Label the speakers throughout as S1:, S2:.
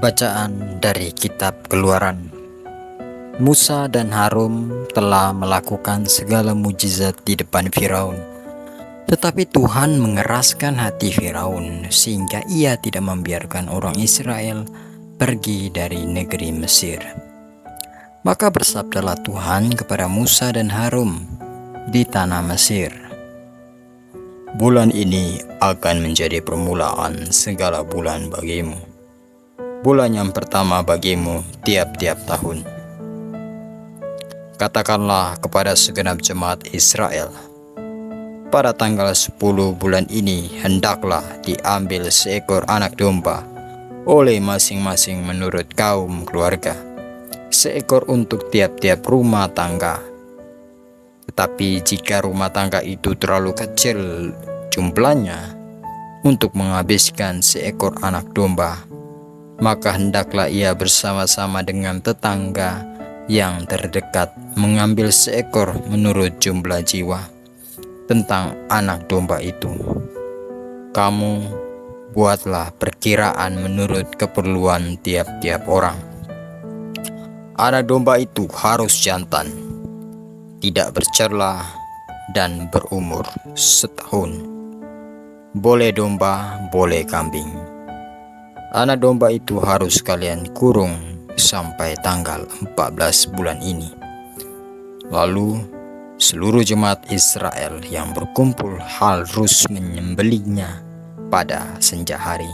S1: Bacaan dari Kitab Keluaran. Musa dan Harun telah melakukan segala mujizat di depan Firaun. Tetapi Tuhan mengeraskan hati Firaun sehingga ia tidak membiarkan orang Israel pergi dari negeri Mesir. Maka bersabdalah Tuhan kepada Musa dan Harun di tanah Mesir, "Bulan ini akan menjadi permulaan segala bulan bagimu. Bulan yang pertama bagimu tiap-tiap tahun. Katakanlah kepada segenap jemaat Israel, pada tanggal 10 bulan ini hendaklah diambil seekor anak domba oleh masing-masing menurut kaum keluarga, seekor untuk tiap-tiap rumah tangga. Tetapi jika rumah tangga itu terlalu kecil jumlahnya untuk menghabiskan seekor anak domba, maka hendaklah ia bersama-sama dengan tetangga yang terdekat mengambil seekor menurut jumlah jiwa tentang anak domba itu. Kamu buatlah perkiraan menurut keperluan tiap-tiap orang. Anak domba itu harus jantan, tidak bercela, dan berumur setahun. Boleh domba, boleh kambing. Anak domba itu harus kalian kurung sampai tanggal 14 bulan ini. Lalu seluruh jemaat Israel yang berkumpul harus menyembelihnya pada senja hari,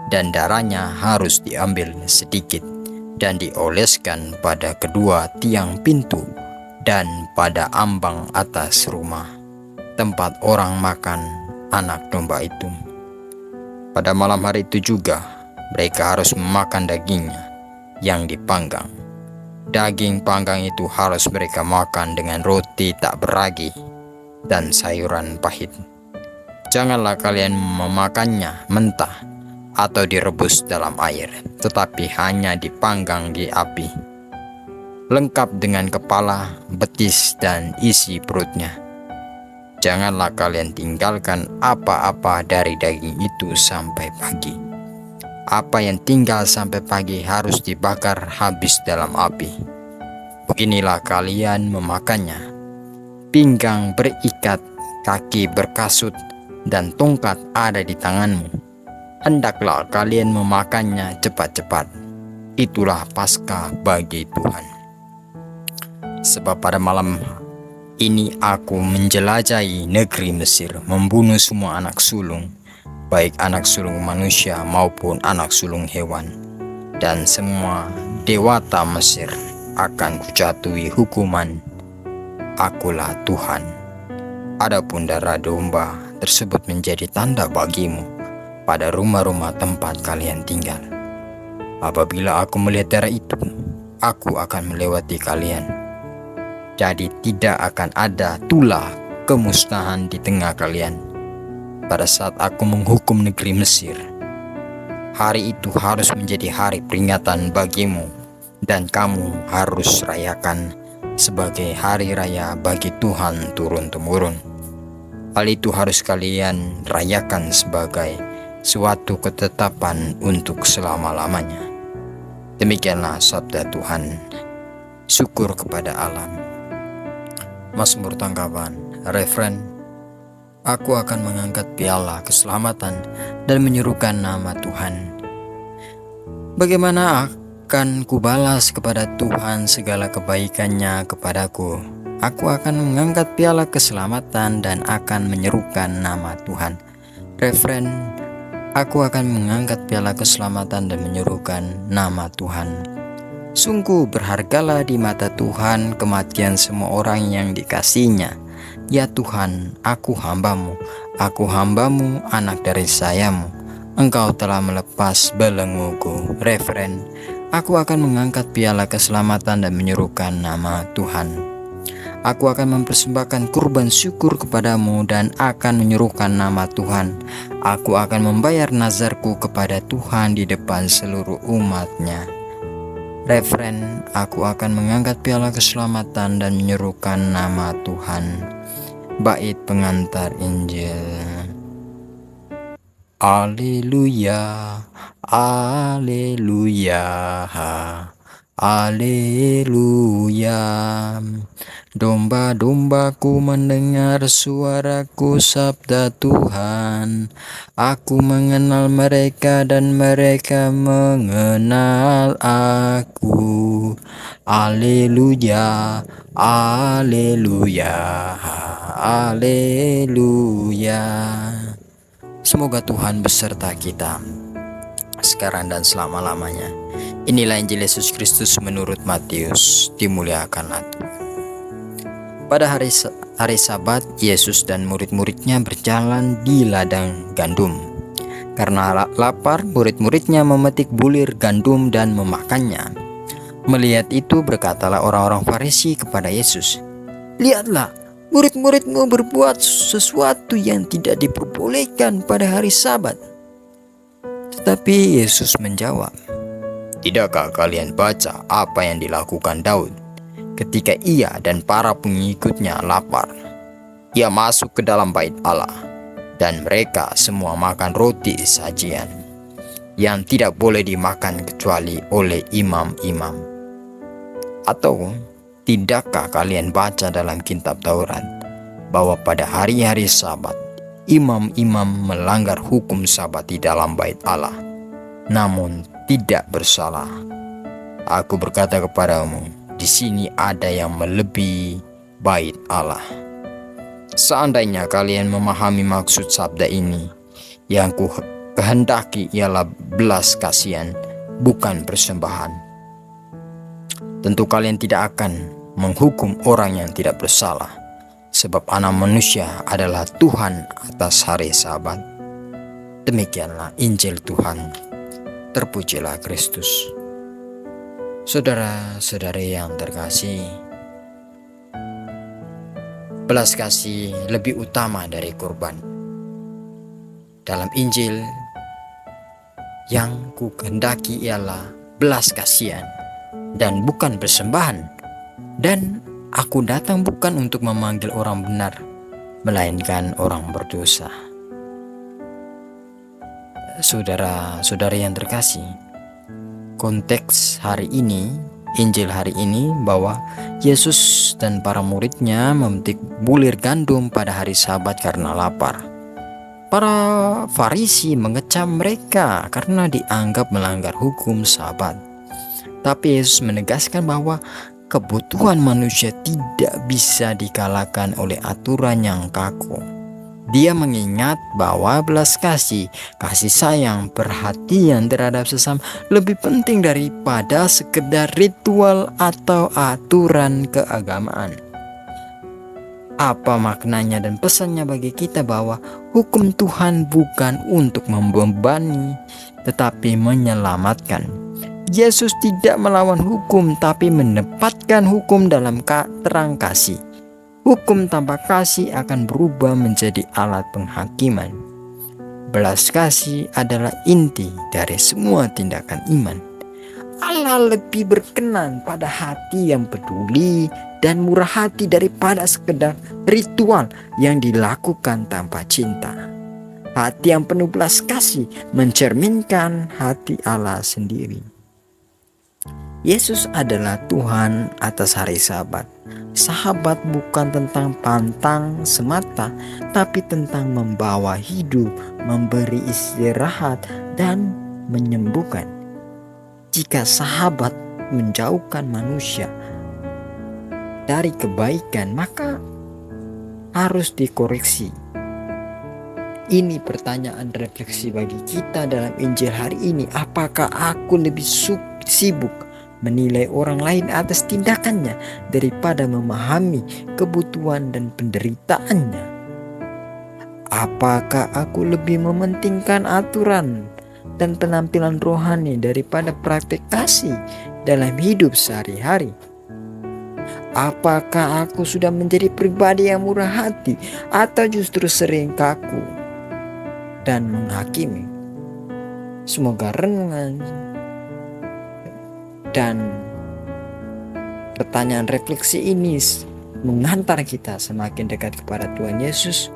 S1: dan darahnya harus diambil sedikit dan dioleskan pada kedua tiang pintu dan pada ambang atas rumah tempat orang makan anak domba itu. Pada malam hari itu juga mereka harus memakan dagingnya yang dipanggang. Daging panggang itu harus mereka makan dengan roti tak beragi dan sayuran pahit. Janganlah kalian memakannya mentah atau direbus dalam air, tetapi hanya dipanggang di api, lengkap dengan kepala, betis, dan isi perutnya. Janganlah kalian tinggalkan apa-apa dari daging itu sampai pagi. Apa yang tinggal sampai pagi harus dibakar habis dalam api. Beginilah kalian memakannya: pinggang berikat, kaki berkasut, dan tongkat ada di tanganmu. Hendaklah kalian memakannya cepat-cepat. Itulah Paskah bagi Tuhan. Sebab pada malam ini aku menjelajahi negeri Mesir, membunuh semua anak sulung, baik anak sulung manusia maupun anak sulung hewan, dan semua dewata Mesir akan kujatuhi hukuman. Akulah Tuhan. Adapun darah domba tersebut menjadi tanda bagimu pada rumah-rumah tempat kalian tinggal. Apabila aku melihat darah itu, aku akan melewati kalian. Jadi tidak akan ada tulah kemusnahan di tengah kalian pada saat aku menghukum negeri Mesir. Hari itu harus menjadi hari peringatan bagimu, dan kamu harus rayakan sebagai hari raya bagi Tuhan turun-temurun. Hal itu harus kalian rayakan sebagai suatu ketetapan untuk selama-lamanya. Demikianlah sabda Tuhan. Syukur kepada Allah. Mazmur tanggapan, referen: Aku akan mengangkat piala keselamatan dan menyerukan nama Tuhan. Bagaimana akan kubalas kepada Tuhan segala kebaikannya kepadaku? Aku akan mengangkat piala keselamatan dan akan menyerukan nama Tuhan. Referen: Aku akan mengangkat piala keselamatan dan menyerukan nama Tuhan. Sungguh berhargalah di mata Tuhan kematian semua orang yang dikasihinya. Ya Tuhan, aku hambamu, anak dari sayamu. Engkau telah melepas belengguku. Referen: Aku akan mengangkat piala keselamatan dan menyerukan nama Tuhan. Aku akan mempersembahkan kurban syukur kepadamu dan akan menyerukan nama Tuhan. Aku akan membayar nazarku kepada Tuhan di depan seluruh umat-Nya. Referen: Aku akan mengangkat piala keselamatan dan menyerukan nama Tuhan. Bait pengantar Injil. Haleluya, haleluya, haleluya. Domba-dombaku mendengar suaraku, sabda Tuhan. Aku mengenal mereka dan mereka mengenal aku. Haleluya, haleluya, haleluya. Semoga Tuhan beserta kita sekarang dan selama-lamanya. Inilah Injil Yesus Kristus menurut Matius. Dimuliakanlah Tuhan. Pada hari Sabat, Yesus dan murid-muridnya berjalan di ladang gandum. Karena lapar, murid-muridnya memetik bulir gandum dan memakannya. Melihat itu, berkatalah orang-orang Farisi kepada Yesus, "Lihatlah, murid-muridmu berbuat sesuatu yang tidak diperbolehkan pada hari Sabat." Tetapi Yesus menjawab, "Tidakkah kalian baca apa yang dilakukan Daud ketika ia dan para pengikutnya lapar? Ia masuk ke dalam bait Allah, dan mereka semua makan roti sajian yang tidak boleh dimakan kecuali oleh imam-imam. Atau tidakkah kalian baca dalam kitab Taurat bahwa pada hari-hari Sabat imam-imam melanggar hukum Sabat di dalam bait Allah, namun tidak bersalah? Aku berkata kepadamu, di sini ada yang melebihi bait Allah. Seandainya kalian memahami maksud sabda ini, yang ku kehendaki ialah belas kasihan, bukan persembahan. Tentu kalian tidak akan menghukum orang yang tidak bersalah, sebab Anak Manusia adalah Tuhan atas hari Sabat." Demikianlah Injil Tuhan. Terpujilah Kristus. Saudara-saudari yang terkasih, belas kasih lebih utama dari kurban. Dalam Injil, yang ku kehendaki ialah belas kasihan dan bukan persembahan. Dan aku datang bukan untuk memanggil orang benar, melainkan orang berdosa. Saudara-saudari yang terkasih, konteks hari ini, Injil hari ini, bahwa Yesus dan para muridnya memetik bulir gandum pada hari Sabat karena lapar. Para Farisi mengecam mereka karena dianggap melanggar hukum Sabat. Tapi Yesus menegaskan bahwa kebutuhan manusia tidak bisa dikalahkan oleh aturan yang kaku. Dia mengingat bahwa belas kasih sayang, perhatian terhadap sesama lebih penting daripada sekedar ritual atau aturan keagamaan. Apa maknanya dan pesannya bagi kita bahwa hukum Tuhan bukan untuk membebani, tetapi menyelamatkan. Yesus tidak melawan hukum, tapi menempatkan hukum dalam terang kasih. Hukum tanpa kasih akan berubah menjadi alat penghakiman. Belas kasih adalah inti dari semua tindakan iman. Allah lebih berkenan pada hati yang peduli dan murah hati daripada sekedar ritual yang dilakukan tanpa cinta. Hati yang penuh belas kasih mencerminkan hati Allah sendiri. Yesus adalah Tuhan atas hari Sabat. Sabat bukan tentang pantang semata, tapi tentang membawa hidup, memberi istirahat, dan menyembuhkan. Jika sahabat menjauhkan manusia dari kebaikan, maka harus dikoreksi. Ini pertanyaan refleksi bagi kita dalam Injil hari ini. Apakah aku lebih sibuk menilai orang lain atas tindakannya daripada memahami kebutuhan dan penderitaannya? Apakah aku lebih mementingkan aturan dan penampilan rohani daripada praktik kasih dalam hidup sehari-hari? Apakah aku sudah menjadi pribadi yang murah hati atau justru sering kaku dan menghakimi? Semoga renungan dan pertanyaan refleksi ini menghantar kita semakin dekat kepada Tuhan Yesus,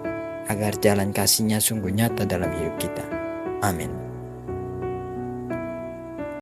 S1: agar jalan kasih-Nya sungguh nyata dalam hidup kita. Amin.